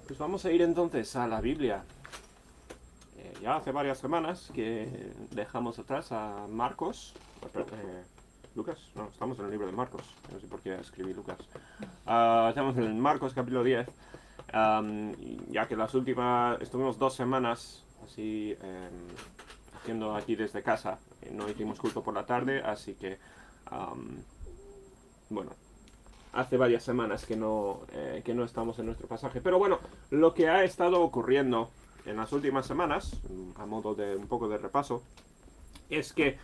Pues vamos a ir entonces a la Biblia. Ya hace varias semanas que dejamos atrás a Marcos. Lucas, no, estamos en el libro de Marcos. No sé por qué escribí Lucas. Estamos en el Marcos capítulo 10. Ya que las últimas, estuvimos 2 semanas así haciendo aquí desde casa. No hicimos culto por la tarde, así que, bueno, hace varias semanas que no estamos en nuestro pasaje. Pero bueno, lo que ha estado ocurriendo en las últimas semanas, a modo de un poco de repaso, es que,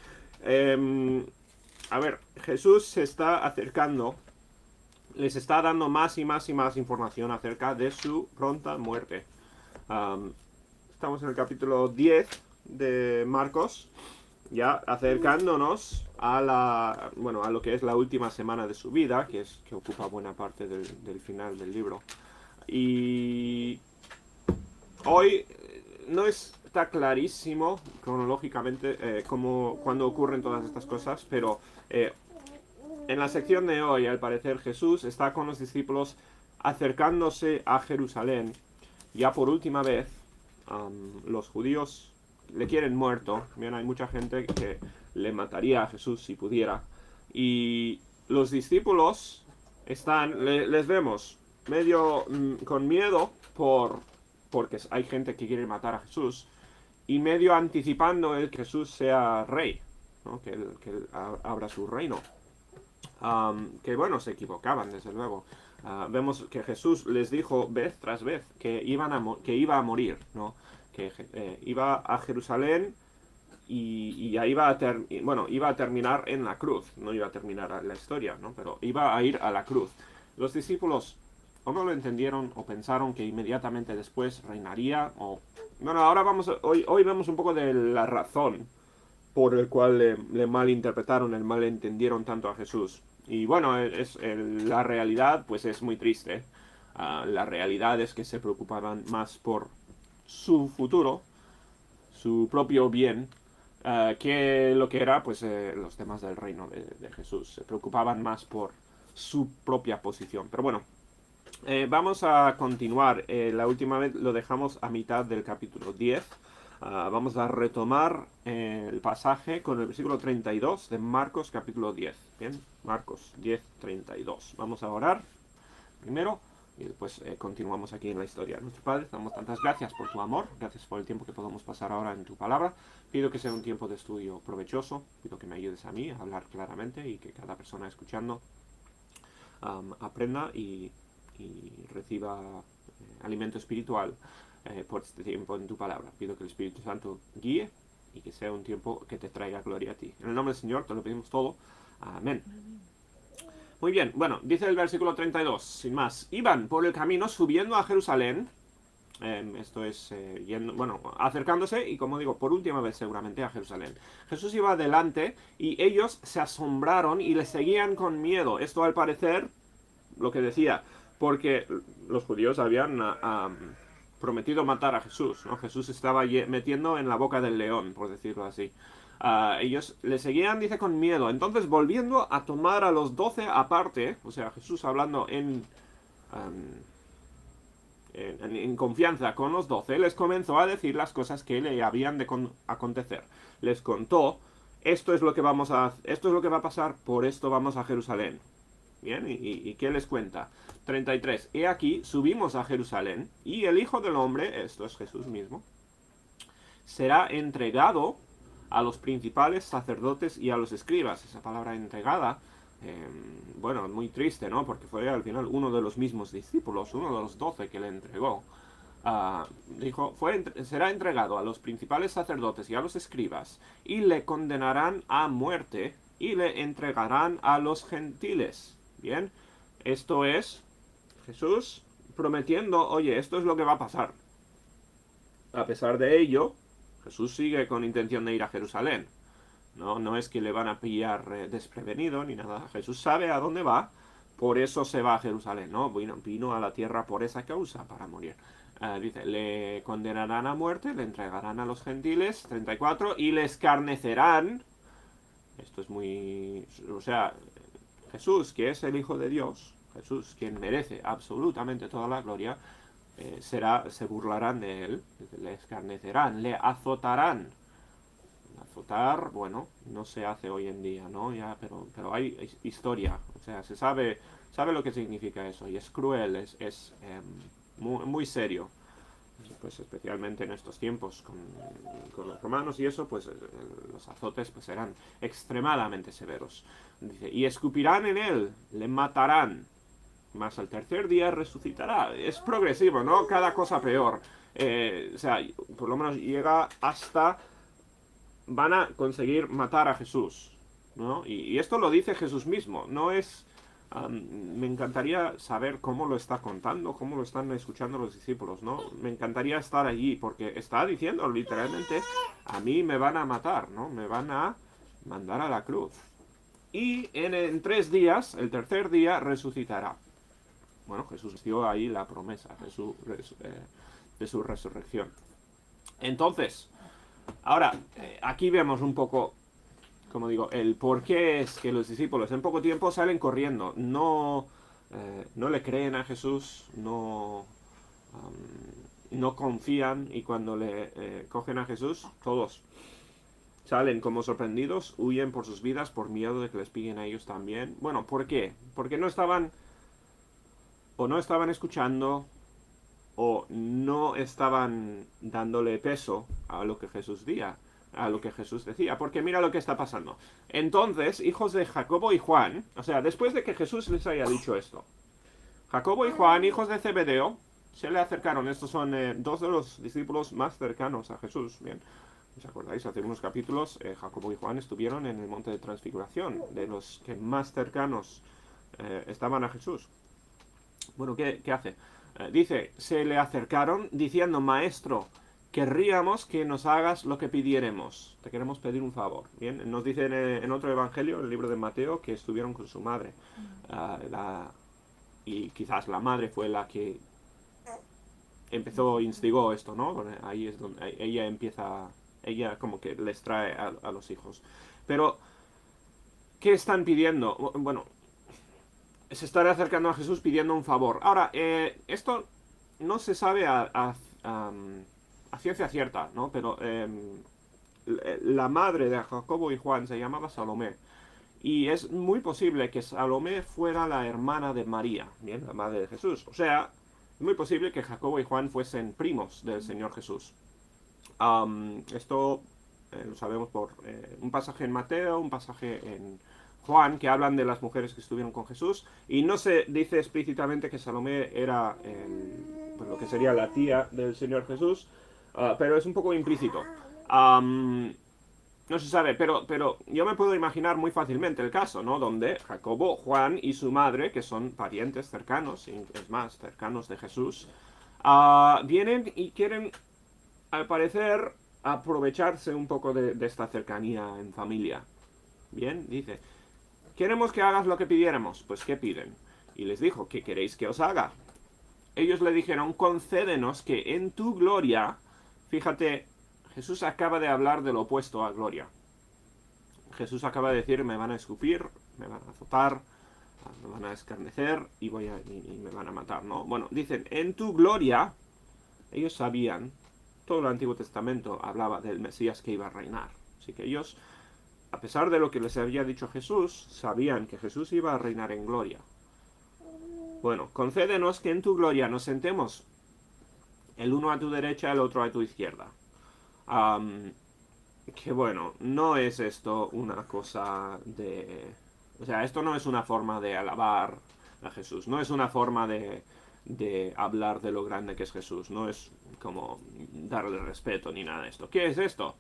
a ver, Jesús se está acercando, les está dando más y más y más información acerca de su pronta muerte. Um, Estamos en el capítulo 10 de Marcos, ya acercándonos a lo que es la última semana de su vida, que ocupa buena parte del final del libro. Y hoy no está clarísimo cronológicamente cuando ocurren todas estas cosas, pero en la sección de hoy, al parecer, Jesús está con los discípulos acercándose a Jerusalén. Ya por última vez, los judíos le quieren muerto. Bien, hay mucha gente que le mataría a Jesús si pudiera. Y los discípulos les vemos medio con miedo porque hay gente que quiere matar a Jesús y medio anticipando el que Jesús sea rey, ¿no? Que él abra su reino. Que bueno, se equivocaban, desde luego. Vemos que Jesús les dijo vez tras vez que que iba a morir, ¿no? Que iba a Jerusalén y ya iba a terminar en la cruz, no iba a terminar la historia, ¿no? Pero iba a ir a la cruz. Los discípulos o no lo entendieron o pensaron que inmediatamente después reinaría o... Bueno, hoy vemos un poco de la razón por el cual le malinterpretaron, el malentendieron tanto a Jesús. Y bueno, la realidad pues es muy triste. La realidad es que se preocupaban más por su futuro, su propio bien, que lo que era pues los temas del reino de Jesús. Se preocupaban más por su propia posición. Pero bueno, vamos a continuar. La última vez lo dejamos a mitad del capítulo 10. Vamos a retomar el pasaje con el versículo 32 de Marcos capítulo 10. Bien, Marcos 10, 32. Vamos a orar primero y después continuamos aquí en la historia. Nuestro Padre, damos tantas gracias por tu amor, gracias por el tiempo que podemos pasar ahora en tu palabra. Pido que sea un tiempo de estudio provechoso, pido que me ayudes a mí a hablar claramente y que cada persona escuchando aprenda y reciba alimento espiritual por este tiempo en tu palabra. Pido que el Espíritu Santo guíe y que sea un tiempo que te traiga gloria a ti. En el nombre del Señor te lo pedimos todo. Amén. Muy bien, bueno, dice el versículo 32, sin más. Iban por el camino subiendo a Jerusalén. Esto es, acercándose y, como digo, por última vez seguramente a Jerusalén. Jesús iba adelante y ellos se asombraron y le seguían con miedo. Esto, al parecer, lo que decía, porque los judíos habían prometido matar a Jesús, ¿no? Jesús estaba metiendo en la boca del león, por decirlo así. Ellos le seguían, dice, con miedo. Entonces, volviendo a tomar a los 12 aparte, o sea, Jesús hablando en confianza con los 12, les comenzó a decir las cosas que le habían de acontecer. Les contó, esto es lo que esto es lo que va a pasar, por esto vamos a Jerusalén. Bien, ¿y qué les cuenta? 33. He aquí, subimos a Jerusalén, y el Hijo del Hombre, esto es Jesús mismo, será entregado a los principales sacerdotes y a los escribas. Esa palabra entregada, bueno, muy triste, ¿no? Porque fue al final uno de los mismos discípulos, uno de los 12 que le entregó. Dijo, será entregado a los principales sacerdotes y a los escribas, y le condenarán a muerte, y le entregarán a los gentiles. Bien, esto es Jesús prometiendo, oye, esto es lo que va a pasar. A pesar de ello, Jesús sigue con intención de ir a Jerusalén. No es que le van a pillar desprevenido ni nada. Jesús sabe a dónde va, por eso se va a Jerusalén, ¿no? Vino a la tierra por esa causa, para morir. Dice, le condenarán a muerte, le entregarán a los gentiles, 34, y le escarnecerán. Esto es muy... O sea, Jesús, que es el Hijo de Dios, Jesús, quien merece absolutamente toda la gloria, se burlarán de él, le escarnecerán, le azotarán. Azotar, bueno, no se hace hoy en día, ¿no? Ya, pero hay historia, o sea, sabe lo que significa eso, y es cruel, es muy, muy serio. Pues especialmente en estos tiempos con los romanos y eso, pues los azotes pues eran extremadamente severos. Dice, y escupirán en él, le matarán, mas al tercer día resucitará. Es progresivo, ¿no? Cada cosa peor. O sea, por lo menos llega hasta van a conseguir matar a Jesús, ¿no? Y esto lo dice Jesús mismo, no es... me encantaría saber cómo lo está contando, cómo lo están escuchando los discípulos, ¿no? Me encantaría estar allí, porque está diciendo literalmente, a mí me van a matar, ¿no? Me van a mandar a la cruz. Y en 3 días, el tercer día, resucitará. Bueno, Jesús dio ahí la promesa de su resurrección. Entonces, ahora, aquí vemos un poco, como digo, el por qué es que los discípulos en poco tiempo salen corriendo. No le creen a Jesús, no confían, y cuando le cogen a Jesús, todos salen como sorprendidos, huyen por sus vidas por miedo de que les pillen a ellos también. Bueno, ¿por qué? Porque no estaban escuchando, o no estaban dándole peso a lo que Jesús decía, porque mira lo que está pasando. Entonces, hijos de Jacobo y Juan, o sea, después de que Jesús les haya dicho esto, Jacobo y Juan, hijos de Zebedeo, se le acercaron. Estos son dos de los discípulos más cercanos a Jesús. Bien, ¿os acordáis? Hace unos capítulos, Jacobo y Juan estuvieron en el monte de transfiguración, de los que más cercanos estaban a Jesús. Bueno, ¿qué hace? Dice, se le acercaron diciendo, Maestro, querríamos que nos hagas lo que pidiéremos. Te queremos pedir un favor. Bien, nos dice en otro evangelio, en el libro de Mateo, que estuvieron con su madre. Y quizás la madre fue la que instigó esto, ¿no? Bueno, ahí es donde ella como que les trae a los hijos. Pero, ¿qué están pidiendo? Bueno, se estará acercando a Jesús pidiendo un favor. Ahora, esto no se sabe a ciencia cierta, ¿no? Pero la madre de Jacobo y Juan se llamaba Salomé. Y es muy posible que Salomé fuera la hermana de María, bien, la madre de Jesús. O sea, es muy posible que Jacobo y Juan fuesen primos del Señor Jesús. Esto lo sabemos por un pasaje en Mateo, un pasaje en Juan, que hablan de las mujeres que estuvieron con Jesús, y no se dice explícitamente que Salomé era pues lo que sería la tía del Señor Jesús, pero es un poco implícito. No se sabe, pero yo me puedo imaginar muy fácilmente el caso, ¿no? Donde Jacobo, Juan y su madre, que son parientes cercanos, es más, cercanos de Jesús, vienen y quieren, al parecer, aprovecharse un poco de esta cercanía en familia. Bien, dice, queremos que hagas lo que pidiéramos. Pues, ¿qué piden? Y les dijo, ¿qué queréis que os haga? Ellos le dijeron, concédenos que en tu gloria, fíjate, Jesús acaba de hablar del opuesto a gloria. Jesús acaba de decir, me van a escupir, me van a azotar, me van a escarnecer y me van a matar, ¿no? Bueno, dicen, en tu gloria, ellos sabían, todo el Antiguo Testamento hablaba del Mesías que iba a reinar. Así que ellos, a pesar de lo que les había dicho Jesús, sabían que Jesús iba a reinar en gloria. Bueno, concédenos que en tu gloria nos sentemos, el uno a tu derecha, el otro a tu izquierda. Que bueno, no es esto una cosa de... O sea, esto no es una forma de alabar a Jesús, no es una forma de hablar de lo grande que es Jesús, no es como darle respeto ni nada de esto. ¿Qué es esto?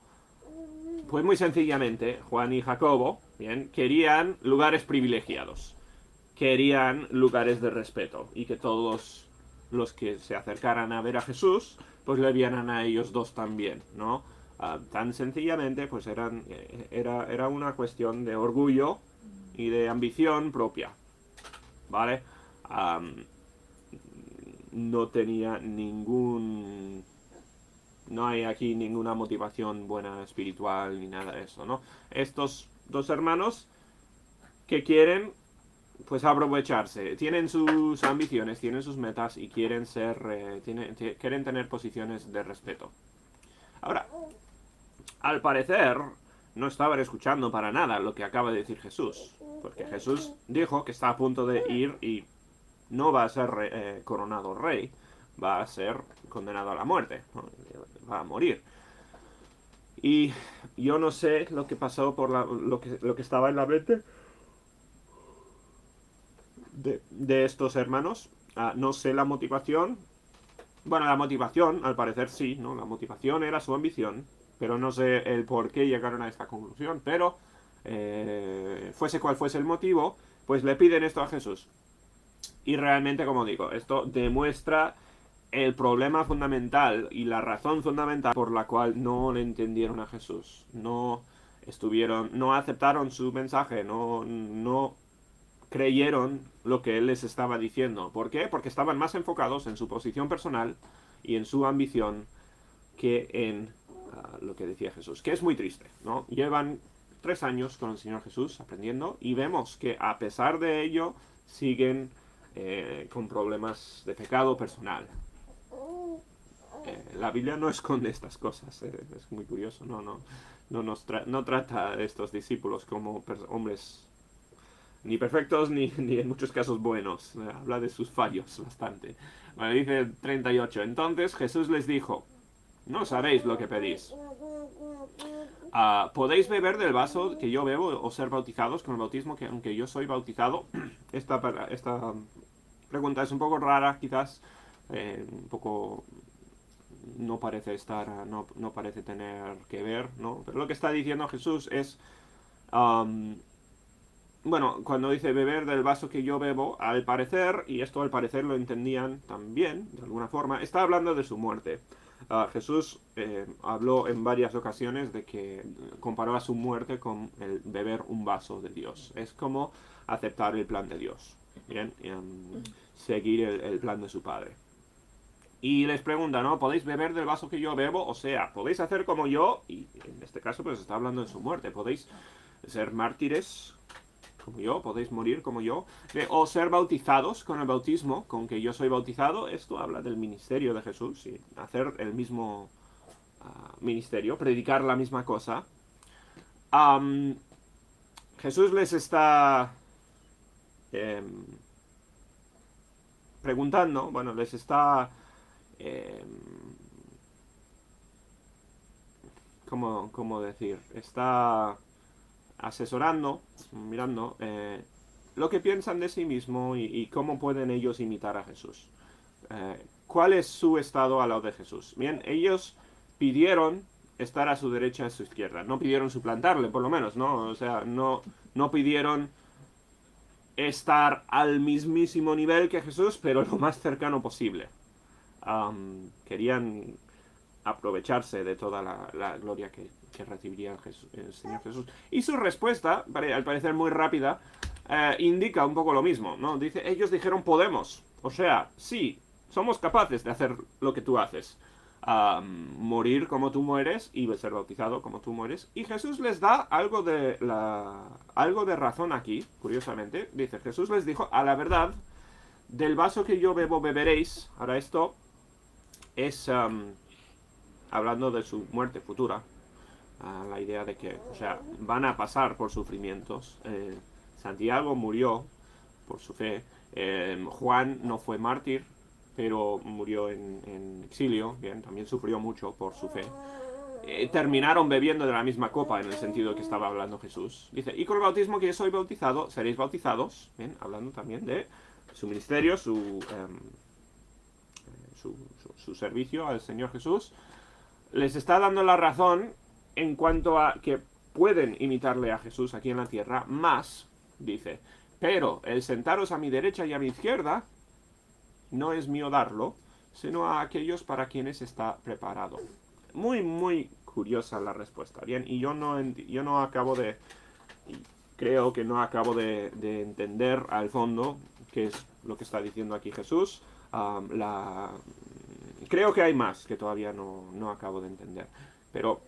Pues muy sencillamente, Juan y Jacobo, bien, querían lugares privilegiados, querían lugares de respeto, y que todos los que se acercaran a ver a Jesús, pues le vieran a ellos dos también, ¿no? Tan sencillamente, pues era una cuestión de orgullo y de ambición propia, ¿vale? No tenía no hay aquí ninguna motivación buena espiritual ni nada de eso, ¿no? Estos dos hermanos que quieren pues aprovecharse. Tienen sus ambiciones, tienen sus metas y quieren quieren tener posiciones de respeto. Ahora, al parecer, no estaban escuchando para nada lo que acaba de decir Jesús. Porque Jesús dijo que está a punto de ir y no va a ser coronado rey, va a ser condenado a la muerte, ¿no? Va a morir. Y yo no sé lo que pasó por lo que estaba en la mente de estos hermanos. No sé la motivación. Bueno, la motivación, al parecer sí, ¿no? La motivación era su ambición, pero no sé el por qué llegaron a esta conclusión. Pero, fuese cual fuese el motivo, pues le piden esto a Jesús. Y realmente, como digo, esto demuestra el problema fundamental y la razón fundamental por la cual no le entendieron a Jesús. No aceptaron su mensaje, no creyeron lo que él les estaba diciendo. ¿Por qué? Porque estaban más enfocados en su posición personal y en su ambición que en lo que decía Jesús. Que es muy triste, ¿no? Llevan 3 años con el Señor Jesús aprendiendo y vemos que a pesar de ello siguen con problemas de pecado personal. La Biblia no esconde estas cosas, es muy curioso, no trata a estos discípulos como hombres ni perfectos ni en muchos casos buenos. Habla de sus fallos bastante. Bueno, dice 38. Entonces Jesús les dijo: no sabéis lo que pedís. ¿Podéis beber del vaso que yo bebo o ser bautizados con el bautismo que aunque yo soy bautizado? Esta pregunta es un poco rara, quizás. Un poco no parece no parece tener que ver, ¿no? Pero lo que está diciendo Jesús es, bueno, cuando dice beber del vaso que yo bebo, al parecer, y esto al parecer lo entendían también, de alguna forma, está hablando de su muerte. Jesús habló en varias ocasiones de que comparó a su muerte con el beber un vaso de Dios. Es como aceptar el plan de Dios, ¿bien? Seguir el plan de su Padre. Y les pregunta, ¿no? ¿Podéis beber del vaso que yo bebo? O sea, ¿podéis hacer como yo? Y en este caso, pues está hablando de su muerte. ¿Podéis ser mártires como yo? ¿Podéis morir como yo? O ser bautizados con el bautismo con que yo soy bautizado. Esto habla del ministerio de Jesús. Y hacer el mismo ministerio, predicar la misma cosa. Jesús les está preguntando, bueno, les está... ¿cómo decir? Está asesorando, mirando lo que piensan de sí mismo y cómo pueden ellos imitar a Jesús. ¿Cuál es su estado al lado de Jesús? Bien, ellos pidieron estar a su derecha y a su izquierda. No pidieron suplantarle, por lo menos, ¿no? O sea, no pidieron estar al mismísimo nivel que Jesús, pero lo más cercano posible. Querían aprovecharse de toda la gloria que recibiría el Señor Jesús. Y su respuesta, al parecer muy rápida, indica un poco lo mismo, ¿no? Ellos dijeron podemos. O sea, sí, somos capaces de hacer lo que tú haces. Morir como tú mueres y ser bautizado como tú mueres. Y Jesús les da algo de razón aquí, curiosamente. Dice, Jesús les dijo, a la verdad, del vaso que yo bebo beberéis. Ahora esto es hablando de su muerte futura. La idea de que, o sea, van a pasar por sufrimientos. Santiago murió por su fe. Juan no fue mártir, pero murió en exilio. Bien, también sufrió mucho por su fe. Terminaron bebiendo de la misma copa, en el sentido que estaba hablando Jesús. Dice, y con el bautismo que yo soy bautizado, seréis bautizados. Bien, hablando también de su ministerio, su servicio al Señor Jesús. Les está dando la razón en cuanto a que pueden imitarle a Jesús aquí en la tierra, más, dice, pero el sentaros a mi derecha y a mi izquierda no es mío darlo, sino a aquellos para quienes está preparado. Muy, muy curiosa la respuesta, bien, y yo no acabo de, creo que no acabo de entender al fondo qué es lo que está diciendo aquí Jesús. Creo que hay más que todavía no acabo de entender, pero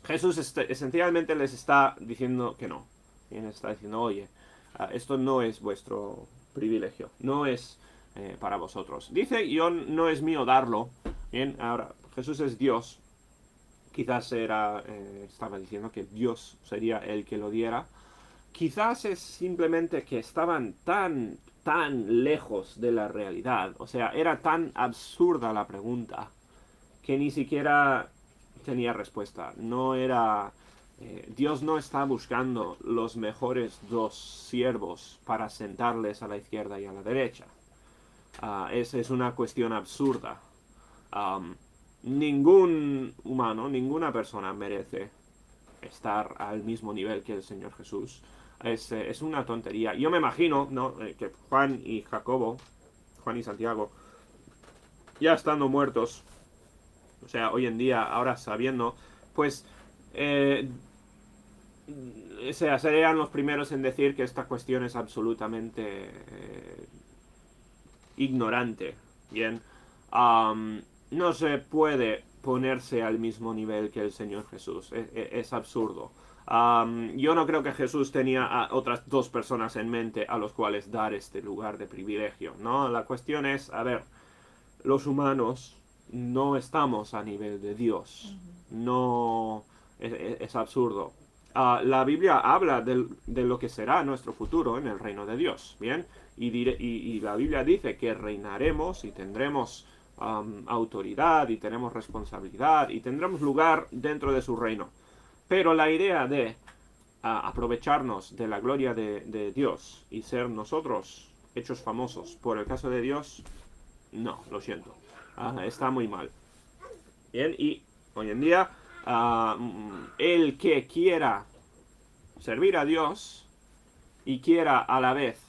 Jesús esencialmente les está diciendo que no. Y les está diciendo, oye, Esto no es vuestro privilegio, no es para vosotros. Dice, yo no es mío darlo. Bien, ahora, Jesús es Dios. Quizás estaba diciendo que Dios sería el que lo diera. Quizás es simplemente que estaban tan lejos de la realidad. O sea, era tan absurda la pregunta que ni siquiera tenía respuesta. No era... Dios no está buscando los mejores dos siervos para sentarles a la izquierda y a la derecha. Es una cuestión absurda. Um, Ningún humano, ninguna persona merece estar al mismo nivel que el Señor Jesús. Es una tontería. Yo me imagino, ¿no? Que Juan y Jacobo, Juan y Santiago, ya estando muertos, o sea, hoy en día, ahora sabiendo, pues, o sea, serían los primeros en decir que esta cuestión es absolutamente ignorante, ¿bien? No se puede ponerse al mismo nivel que el Señor Jesús, es absurdo. Yo no creo que Jesús tenía a otras dos personas en mente a los cuales dar este lugar de privilegio, ¿no? La cuestión es, a ver, los humanos no estamos a nivel de Dios, no, es absurdo. La Biblia habla de lo que será nuestro futuro en el reino de Dios, ¿bien? Y la Biblia dice que reinaremos y tendremos autoridad y tenemos responsabilidad y tendremos lugar dentro de su reino. Pero la idea de aprovecharnos de la gloria de Dios y ser nosotros hechos famosos por el caso de Dios, no, lo siento. Está muy mal. Bien, y hoy en día, el que quiera servir a Dios y quiera a la vez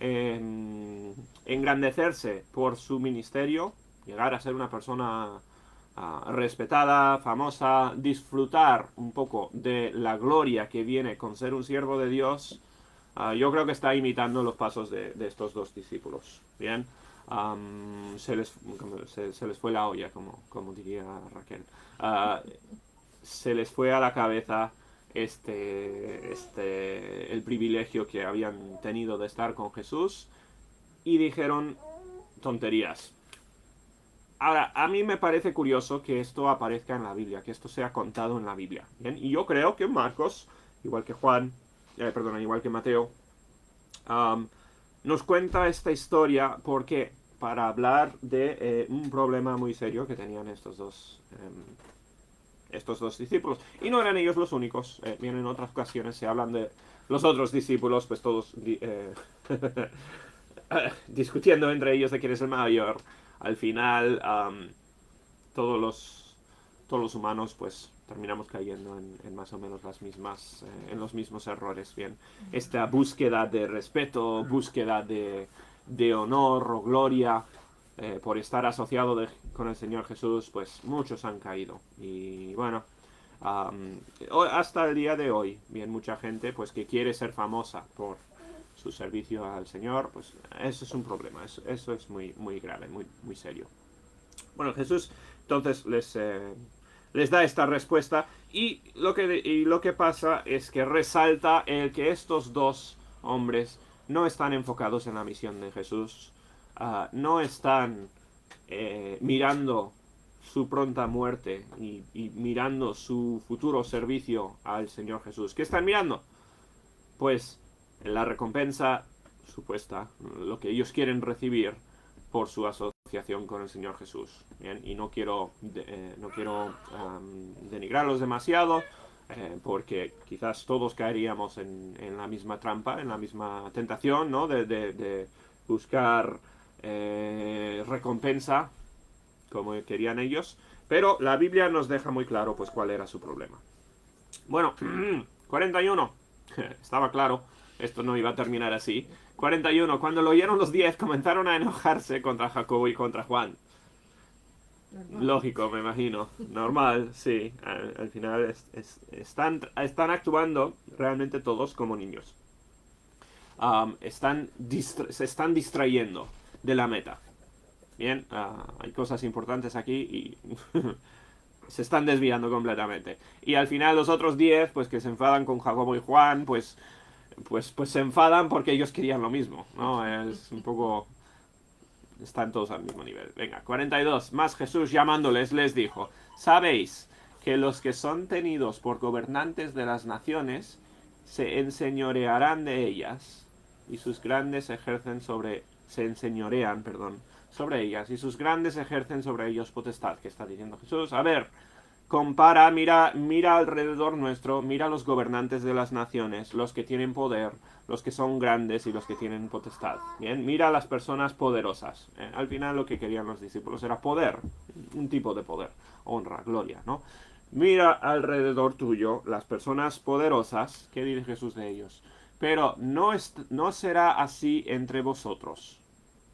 engrandecerse por su ministerio, llegar a ser una persona respetada, famosa, disfrutar un poco de la gloria que viene con ser un siervo de Dios, yo creo que está imitando los pasos de estos dos discípulos. Bien, se les fue la olla, como diría Raquel. Se les fue a la cabeza el privilegio que habían tenido de estar con Jesús y dijeron tonterías. Ahora, a mí me parece curioso que esto aparezca en la Biblia, que esto sea contado en la Biblia. ¿Bien? Y yo creo que Marcos, igual que igual que Mateo, nos cuenta esta historia porque para hablar de un problema muy serio que tenían estos dos discípulos. Y no eran ellos los únicos. Bien, en otras ocasiones se hablan de los otros discípulos, pues todos discutiendo entre ellos de quién es el mayor. Al final, todos los humanos, pues terminamos cayendo en más o menos en los mismos errores. Bien, esta búsqueda de respeto, búsqueda de honor o gloria, por estar asociado con el Señor Jesús, pues muchos han caído. Y bueno, hasta el día de hoy, bien, mucha gente pues que quiere ser famosa por su servicio al Señor, pues eso es un problema, eso es muy, muy grave, muy, muy serio. Bueno, Jesús entonces les da esta respuesta y lo que pasa es que resalta el que estos dos hombres no están enfocados en la misión de Jesús, no están mirando su pronta muerte y mirando su futuro servicio al Señor Jesús. ¿Qué están mirando? Pues la recompensa supuesta, lo que ellos quieren recibir por su asociación con el Señor Jesús. ¿Bien? Y no quiero denigrarlos demasiado, porque quizás todos caeríamos en la misma trampa, en la misma tentación, ¿no? De buscar recompensa como querían ellos, pero la Biblia nos deja muy claro pues cuál era su problema. Bueno, 41, estaba claro, esto no iba a terminar así. 41, cuando lo oyeron los 10 comenzaron a enojarse contra Jacobo y contra Juan. Normal. Lógico, me imagino. Normal, sí. Al final están actuando realmente todos como niños. Se están distrayendo de la meta. Bien, hay cosas importantes aquí y se están desviando completamente. Y al final los otros 10, pues que se enfadan con Jacobo y Juan, pues pues se enfadan porque ellos querían lo mismo, ¿no? Es un poco... Están todos al mismo nivel. Venga, 42. Más Jesús llamándoles les dijo, sabéis que los que son tenidos por gobernantes de las naciones se enseñorearán de ellas y sus grandes se enseñorean, perdón, sobre ellas y sus grandes ejercen sobre ellos potestad. ¿Qué está diciendo Jesús? A ver, compara, mira alrededor nuestro, mira los gobernantes de las naciones, los que tienen poder, los que son grandes y los que tienen potestad. Bien, mira a las personas poderosas. Al final lo que querían los discípulos era poder, un tipo de poder, honra, gloria, ¿no? Mira alrededor tuyo las personas poderosas, ¿qué dice Jesús de ellos? Pero no será así entre vosotros.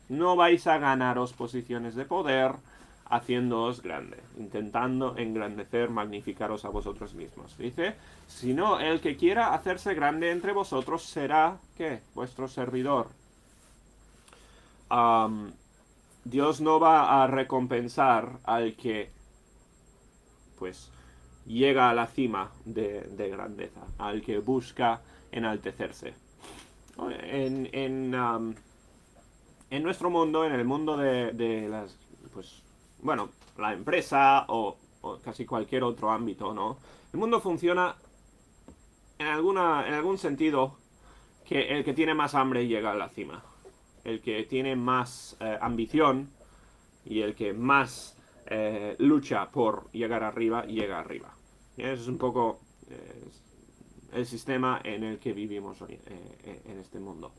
No vais a ganaros posiciones de poder haciéndoos grande, intentando engrandecer, magnificaros a vosotros mismos. Dice, sino el que quiera hacerse grande entre vosotros será, ¿qué? Vuestro servidor. Dios no va a recompensar al que, pues, llega a la cima de grandeza, al que busca enaltecerse. En nuestro mundo, en el mundo de las, pues, bueno, la empresa o casi cualquier otro ámbito, ¿no? El mundo funciona en algún sentido que el que tiene más hambre llega a la cima. El que tiene más ambición y el que más lucha por llegar arriba, llega arriba. Y eso es un poco el sistema en el que vivimos hoy, en este mundo.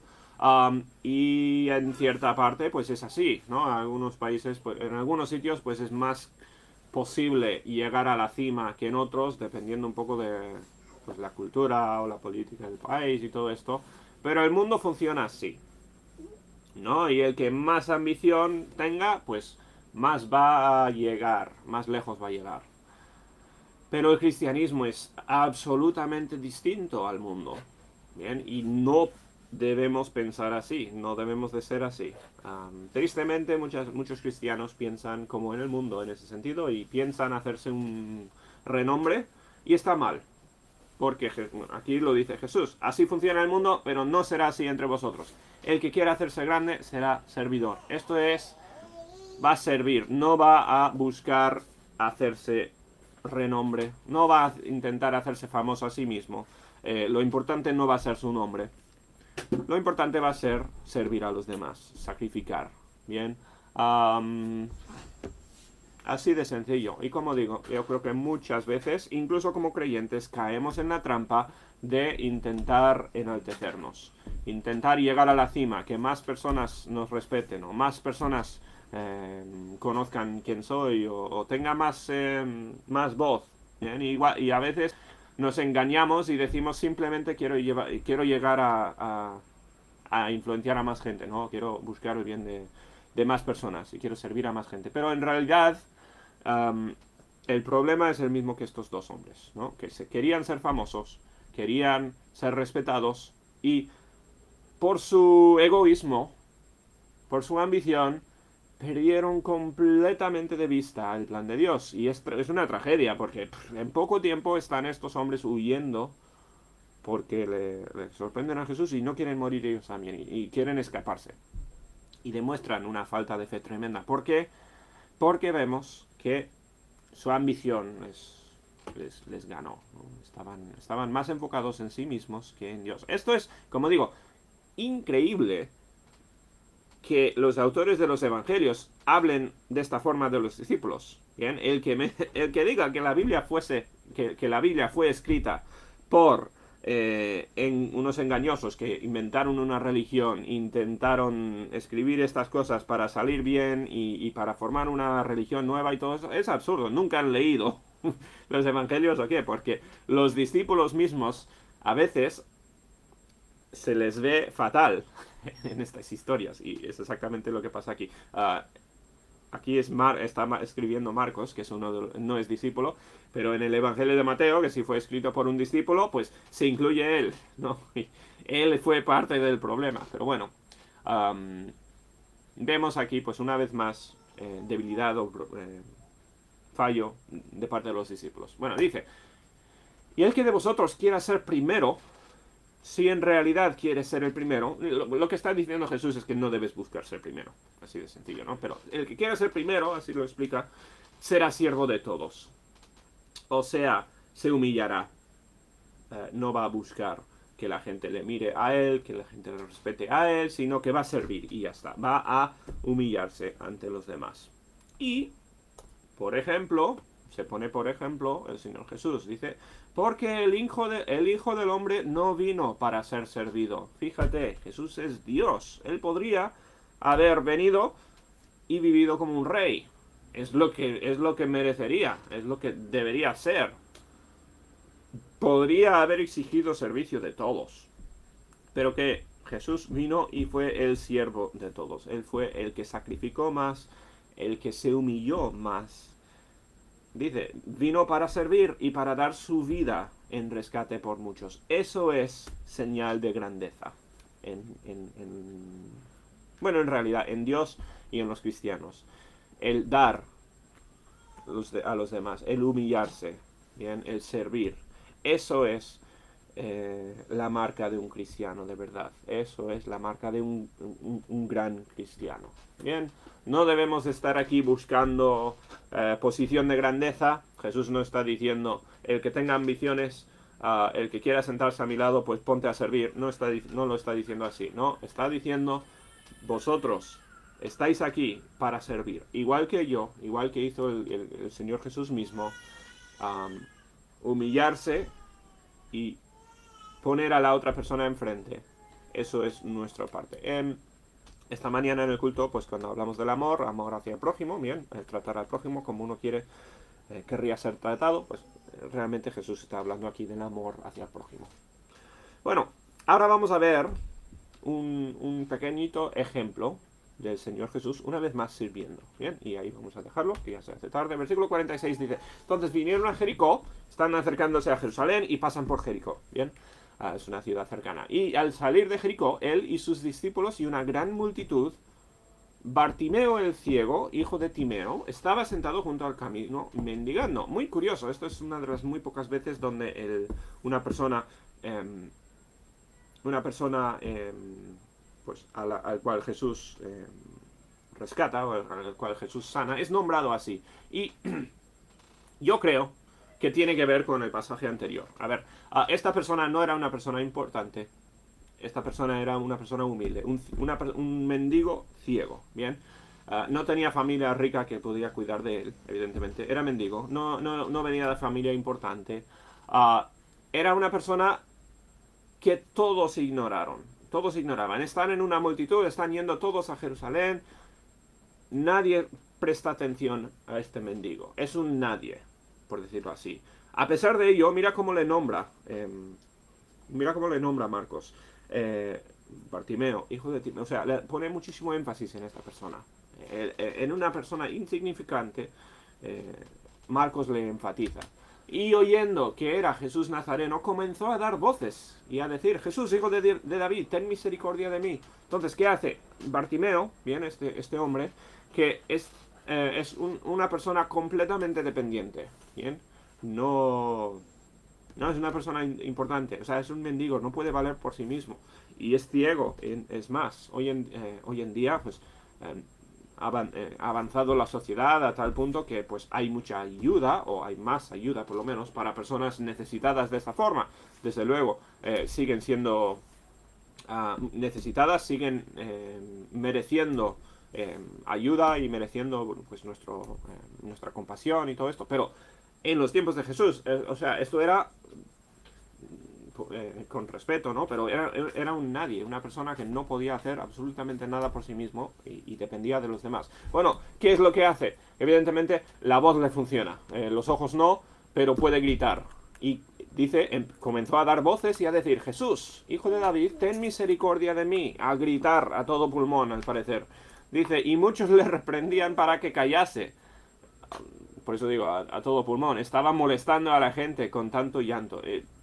Y en cierta parte, pues es así, ¿no? En algunos países, pues, en algunos sitios, pues es más posible llegar a la cima que en otros, dependiendo un poco de pues, la cultura o la política del país y todo esto. Pero el mundo funciona así, ¿no? Y el que más ambición tenga, pues más va a llegar, más lejos va a llegar. Pero el cristianismo es absolutamente distinto al mundo, ¿bien? Y no debemos pensar así, no debemos de ser así. Tristemente, muchos cristianos piensan como en el mundo en ese sentido y piensan hacerse un renombre y está mal. Porque aquí lo dice Jesús, así funciona el mundo, pero no será así entre vosotros. El que quiera hacerse grande será servidor. Esto es, va a servir, no va a buscar hacerse renombre, no va a intentar hacerse famoso a sí mismo. Lo importante no va a ser su nombre, lo importante va a ser servir a los demás, sacrificar. Bien, así de sencillo. Y como digo, yo creo que muchas veces, incluso como creyentes, caemos en la trampa de intentar enaltecernos, intentar llegar a la cima, que más personas nos respeten o más personas conozcan quién soy o tenga más voz. ¿Bien? Y a veces nos engañamos y decimos simplemente quiero llegar a influenciar a más gente, ¿no? Quiero buscar el bien de más personas y quiero servir a más gente. Pero en realidad el problema es el mismo que estos dos hombres, ¿no? Que querían ser famosos, querían ser respetados y por su egoísmo, por su ambición, perdieron completamente de vista el plan de Dios. Y es una tragedia porque en poco tiempo están estos hombres huyendo porque le sorprenden a Jesús y no quieren morir ellos también y quieren escaparse. Y demuestran una falta de fe tremenda. ¿Por qué? Porque vemos que su ambición les ganó, ¿no? Estaban más enfocados en sí mismos que en Dios. Esto es, como digo, increíble que los autores de los evangelios hablen de esta forma de los discípulos. ¿Bien? El que diga que la Biblia que la Biblia fue escrita por en unos engañosos que inventaron una religión, intentaron escribir estas cosas para salir bien y para formar una religión nueva y todo eso, es absurdo. Nunca han leído los evangelios o qué, porque los discípulos mismos a veces se les ve fatal en estas historias y es exactamente lo que pasa aquí. Aquí está escribiendo Marcos, que es no es discípulo, pero en el Evangelio de Mateo, que sí fue escrito por un discípulo, pues se incluye él, ¿no? Y él fue parte del problema. Pero bueno, vemos aquí, pues una vez más, debilidad o fallo de parte de los discípulos. Bueno, dice, y el que de vosotros quiera ser primero, si en realidad quieres ser el primero, lo que está diciendo Jesús es que no debes buscar ser primero. Así de sencillo, ¿no? Pero el que quiera ser primero, así lo explica, será siervo de todos. O sea, se humillará. No va a buscar que la gente le mire a él, que la gente le respete a él, sino que va a servir y ya está. Va a humillarse ante los demás. Y, por ejemplo, se pone por ejemplo el Señor Jesús. Dice, porque el hijo del hombre no vino para ser servido. Fíjate, Jesús es Dios. Él podría haber venido y vivido como un rey. Es lo que merecería, es lo que debería ser. Podría haber exigido servicio de todos. Pero que Jesús vino y fue el siervo de todos. Él fue el que sacrificó más, el que se humilló más. Dice, vino para servir y para dar su vida en rescate por muchos. Eso es señal de grandeza. Bueno, en realidad, en Dios y en los cristianos. El dar a los demás, el humillarse, ¿bien? El servir. Eso es la marca de un cristiano, de verdad. Eso es la marca de un gran cristiano. Bien, no debemos estar aquí buscando posición de grandeza. Jesús no está diciendo, el que tenga ambiciones, el que quiera sentarse a mi lado, pues ponte a servir. No lo está diciendo así, no. Está diciendo, vosotros estáis aquí para servir. Igual que yo, igual que hizo el Señor Jesús mismo, humillarse y poner a la otra persona enfrente. Eso es nuestra parte. Esta mañana en el culto, pues cuando hablamos del amor hacia el prójimo, bien, tratar al prójimo como uno querría ser tratado, pues realmente Jesús está hablando aquí del amor hacia el prójimo. Bueno, ahora vamos a ver un pequeñito ejemplo del Señor Jesús, una vez más sirviendo. Bien, y ahí vamos a dejarlo, que ya se hace tarde. Versículo 46 dice, entonces vinieron a Jericó, están acercándose a Jerusalén y pasan por Jericó. Bien, es una ciudad cercana. Y al salir de Jericó, él y sus discípulos y una gran multitud, Bartimeo el ciego, hijo de Timeo, estaba sentado junto al camino mendigando. Muy curioso, esto es una de las muy pocas veces donde una persona pues al cual Jesús rescata, o al cual Jesús sana, es nombrado así. Y yo creo que tiene que ver con el pasaje anterior. A ver, esta persona no era una persona importante. Esta persona era una persona humilde, un mendigo ciego, ¿bien? No tenía familia rica que podía cuidar de él, evidentemente. Era mendigo, no venía de familia importante. Era una persona que todos ignoraron. Todos ignoraban. Están en una multitud, están yendo todos a Jerusalén. Nadie presta atención a este mendigo. Es un nadie, por decirlo así. A pesar de ello, mira cómo le nombra. Mira cómo le nombra Marcos. Bartimeo, hijo de Timeo. O sea, le pone muchísimo énfasis en esta persona. En una persona insignificante, Marcos le enfatiza. Y oyendo que era Jesús Nazareno, comenzó a dar voces y a decir, Jesús, hijo de David, ten misericordia de mí. Entonces, ¿qué hace? Bartimeo, bien, este hombre, que es una persona completamente dependiente, bien, no es una persona importante, o sea, es un mendigo, no puede valer por sí mismo. Y es ciego, es más, hoy en día, pues, ha avanzado la sociedad a tal punto que pues hay mucha ayuda, o hay más ayuda por lo menos, para personas necesitadas de esta forma. Desde luego, siguen siendo necesitadas, siguen mereciendo ayuda y mereciendo pues nuestra compasión y todo esto, pero en los tiempos de Jesús, o sea, esto era con respeto, ¿no? Pero era un nadie, una persona que no podía hacer absolutamente nada por sí mismo y dependía de los demás. Bueno, ¿qué es lo que hace? Evidentemente, la voz le funciona. Los ojos no, pero puede gritar. Y dice, comenzó a dar voces y a decir, Jesús, hijo de David, ten misericordia de mí. A gritar a todo pulmón, al parecer. Dice, y muchos le reprendían para que callase. Por eso digo, a todo pulmón. Estaba molestando a la gente con tanto llanto.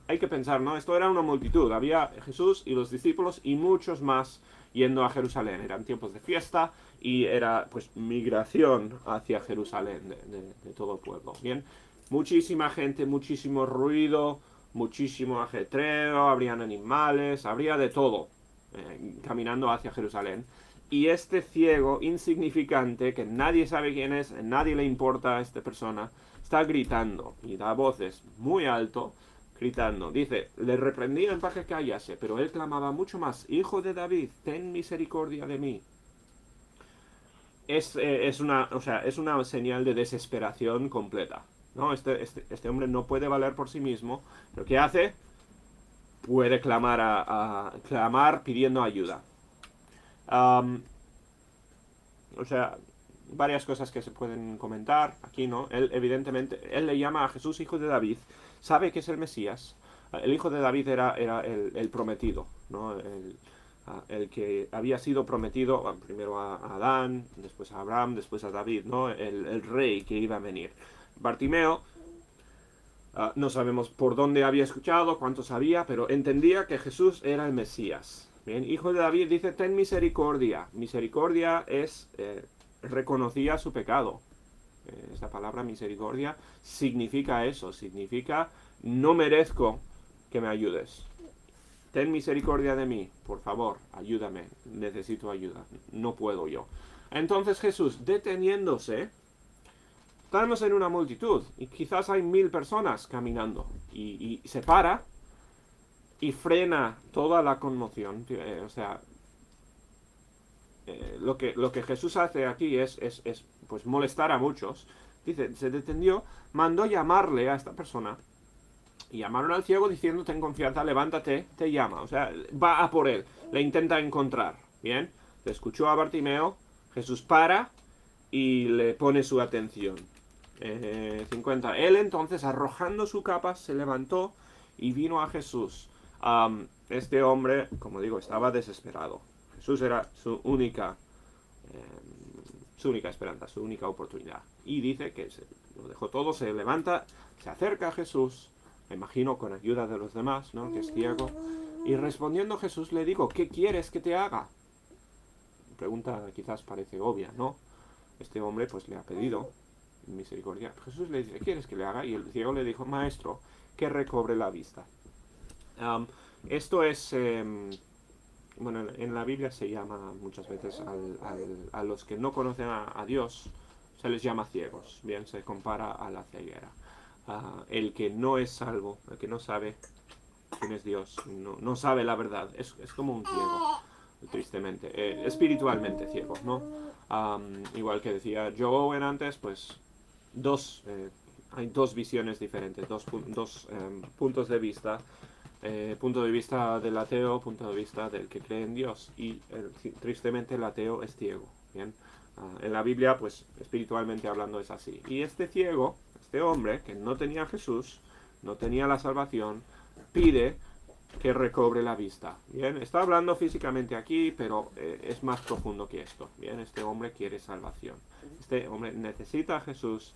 Hay que pensar, ¿no? Esto era una multitud. Había Jesús y los discípulos y muchos más yendo a Jerusalén. Eran tiempos de fiesta y era, pues, migración hacia Jerusalén de todo el pueblo. Bien, muchísima gente, muchísimo ruido, muchísimo ajetreo, habrían animales, habría de todo caminando hacia Jerusalén. Y este ciego insignificante, que nadie sabe quién es, nadie le importa a esta persona, está gritando y da voces muy alto, gritando. Dice, le reprendían para que callase, pero él clamaba mucho más, Hijo de David, ten misericordia de mí. Es una señal de desesperación completa, ¿no? Este hombre no puede valer por sí mismo, pero ¿qué hace? Puede clamar pidiendo ayuda. Um, o sea, varias cosas que se pueden comentar aquí, ¿no? Él, evidentemente, él le llama a Jesús hijo de David, sabe que es el Mesías. El hijo de David era el prometido, ¿no? El que había sido prometido primero a Adán, después a Abraham, después a David, ¿no? El rey que iba a venir. Bartimeo, no sabemos por dónde había escuchado, cuánto sabía, pero entendía que Jesús era el Mesías. Bien, hijo de David dice, ten misericordia. Misericordia es, reconocía su pecado. Esta palabra misericordia significa eso, significa no merezco que me ayudes. Ten misericordia de mí, por favor, ayúdame, necesito ayuda, no puedo yo. Entonces Jesús, deteniéndose, estamos en una multitud y quizás hay 1000 personas caminando y se para y frena toda la conmoción. Lo que Jesús hace aquí es pues molestar a muchos. Dice, se detendió, mandó llamarle a esta persona y llamaron al ciego diciendo, ten confianza, levántate, te llama. O sea, va a por él, le intenta encontrar. Bien, le escuchó a Bartimeo, Jesús para y le pone su atención. 50. Él entonces, arrojando su capa, se levantó y vino a Jesús. Este hombre, como digo, estaba desesperado. Jesús era su única esperanza, su única oportunidad. Y dice que lo dejó todo, se levanta, se acerca a Jesús, me imagino con ayuda de los demás, ¿no? Que es ciego. Y respondiendo Jesús le digo, ¿qué quieres que te haga? Pregunta quizás parece obvia, ¿no? Este hombre pues le ha pedido misericordia. Jesús le dice, ¿qué quieres que le haga? Y el ciego le dijo, maestro, que recobre la vista. Esto es, bueno, en la Biblia se llama muchas veces a los que no conocen a Dios, se les llama ciegos. Bien, se compara a la ceguera. El que no es salvo, el que no sabe quién es Dios, no sabe la verdad, es como un ciego, tristemente, espiritualmente ciego, ¿no? Igual que decía Joe Owen antes, pues hay dos visiones diferentes, dos puntos de vista. Punto de vista del ateo, punto de vista del que cree en Dios. Y tristemente el ateo es ciego. ¿Bien? En la Biblia, pues espiritualmente hablando es así. Y este ciego, este hombre que no tenía a Jesús, no tenía la salvación, pide que recobre la vista. Bien, está hablando físicamente aquí, pero es más profundo que esto. Bien, este hombre quiere salvación. Este hombre necesita a Jesús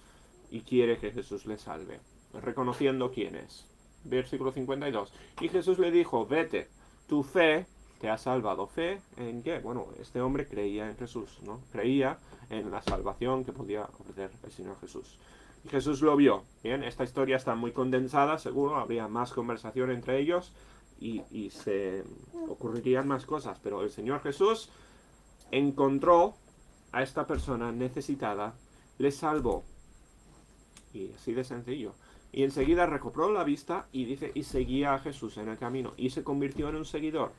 y quiere que Jesús le salve, reconociendo quién es. Versículo 52. Y Jesús le dijo, vete, tu fe te ha salvado. ¿Fe en qué? Bueno, este hombre creía en Jesús, ¿no? Creía en la salvación que podía ofrecer el Señor Jesús. Y Jesús lo vio. Bien, esta historia está muy condensada, seguro, habría más conversación entre ellos y se ocurrirían más cosas, pero el Señor Jesús encontró a esta persona necesitada, le salvó. Y así de sencillo. Y enseguida recobró la vista y dice, y seguía a Jesús en el camino. Y se convirtió en un seguidor.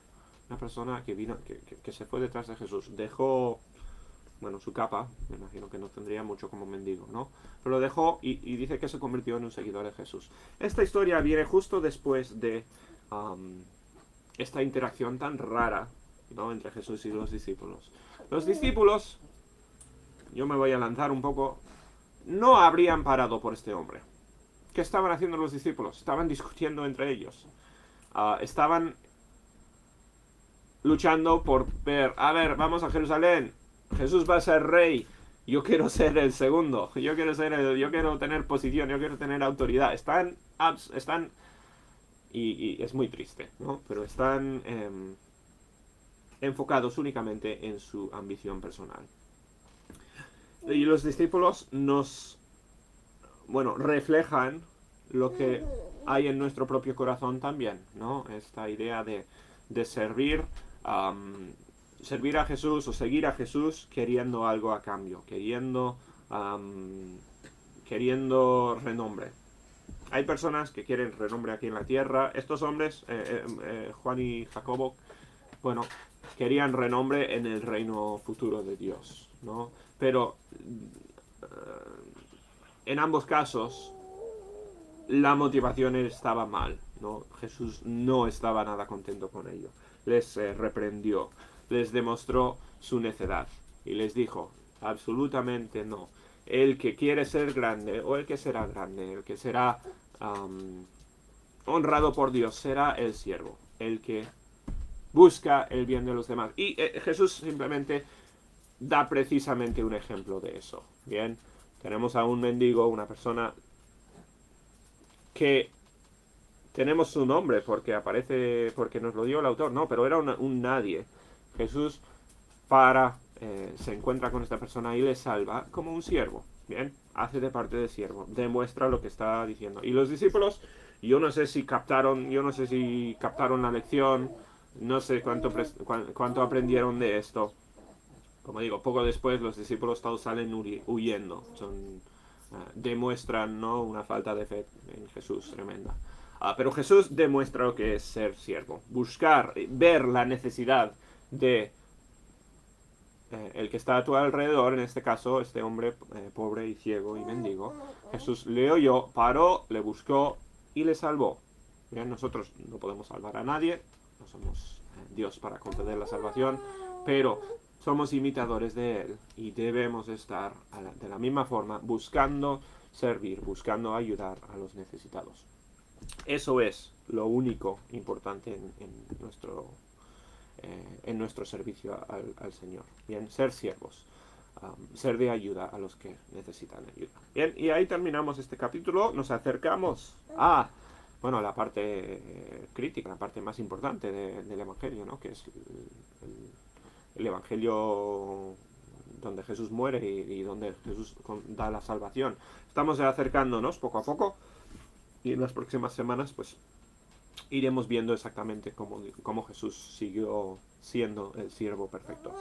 Una persona que vino, que se fue detrás de Jesús. Dejó, bueno, su capa, me imagino que no tendría mucho como mendigo, ¿no? Pero lo dejó y dice que se convirtió en un seguidor de Jesús. Esta historia viene justo después de esta interacción tan rara, ¿no? Entre Jesús y los discípulos. Los discípulos, yo me voy a lanzar un poco, no habrían parado por este hombre. ¿Qué estaban haciendo los discípulos? Estaban discutiendo entre ellos. Estaban luchando por ver, a ver, vamos a Jerusalén. Jesús va a ser rey. Yo quiero ser el segundo. Yo quiero tener posición. Yo quiero tener autoridad. Están y es muy triste, ¿no? Pero están enfocados únicamente en su ambición personal. Y los discípulos reflejan lo que hay en nuestro propio corazón también, ¿no? Esta idea de servir, servir a Jesús o seguir a Jesús queriendo algo a cambio, queriendo renombre. Hay personas que quieren renombre aquí en la tierra. Estos hombres, Juan y Jacobo, bueno, querían renombre en el reino futuro de Dios, ¿no? Pero en ambos casos la motivación estaba mal, ¿no? Jesús no estaba nada contento con ello. Les reprendió, les demostró su necedad y les dijo, absolutamente no. El que quiere ser grande o el que será grande, el que será honrado por Dios será el siervo, el que busca el bien de los demás. Y Jesús simplemente da precisamente un ejemplo de eso. Bien, tenemos a un mendigo, una persona que tenemos su nombre porque aparece, porque nos lo dio el autor, no, pero era un nadie. Jesús se encuentra con esta persona y le salva como un siervo. Bien, hace de parte de siervo, demuestra lo que está diciendo. Y los discípulos, yo no sé si captaron la lección, no sé cuánto aprendieron de esto. Como digo, poco después los discípulos todos salen huyendo. Demuestran, ¿no?, una falta de fe en Jesús tremenda. Pero Jesús demuestra lo que es ser siervo. Buscar, ver la necesidad de el que está a tu alrededor, en este caso, este hombre pobre y ciego y mendigo. Jesús le oyó, paró, le buscó y le salvó. Bien, nosotros no podemos salvar a nadie, no somos Dios para conceder la salvación, pero somos imitadores de Él y debemos estar de la misma forma buscando servir, buscando ayudar a los necesitados. Eso es lo único importante en nuestro servicio al Señor. Bien, ser siervos, ser de ayuda a los que necesitan ayuda. Bien, y ahí terminamos este capítulo. Nos acercamos a la parte crítica, la parte más importante del Evangelio, ¿no?, que es el Evangelio donde Jesús muere y donde Jesús da la salvación. Estamos acercándonos poco a poco y en las próximas semanas pues iremos viendo exactamente cómo Jesús siguió siendo el siervo perfecto.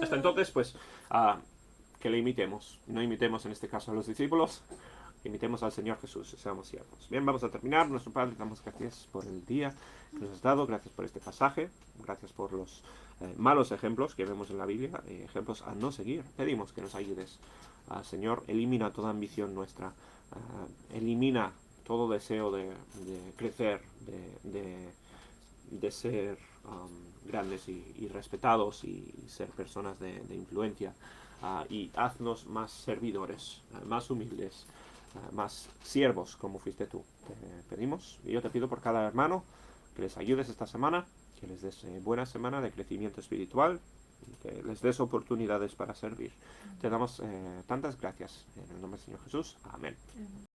Hasta entonces, pues, que le imitemos. No imitemos en este caso a los discípulos, imitemos al Señor Jesús, seamos siervos. Bien, vamos a terminar. Nuestro Padre, damos gracias por el día que nos has dado, gracias por este pasaje, gracias por los malos ejemplos que vemos en la Biblia, ejemplos a no seguir. Pedimos que nos ayudes. Señor, elimina toda ambición nuestra, elimina todo deseo de crecer, de ser grandes y respetados y ser personas de influencia, y haznos más servidores, más humildes, más siervos como fuiste tú. Te pedimos, y yo te pido por cada hermano que les ayudes esta semana, que les des buena semana de crecimiento espiritual, que les des oportunidades para servir. Te damos tantas gracias en el nombre del Señor Jesús. Amén.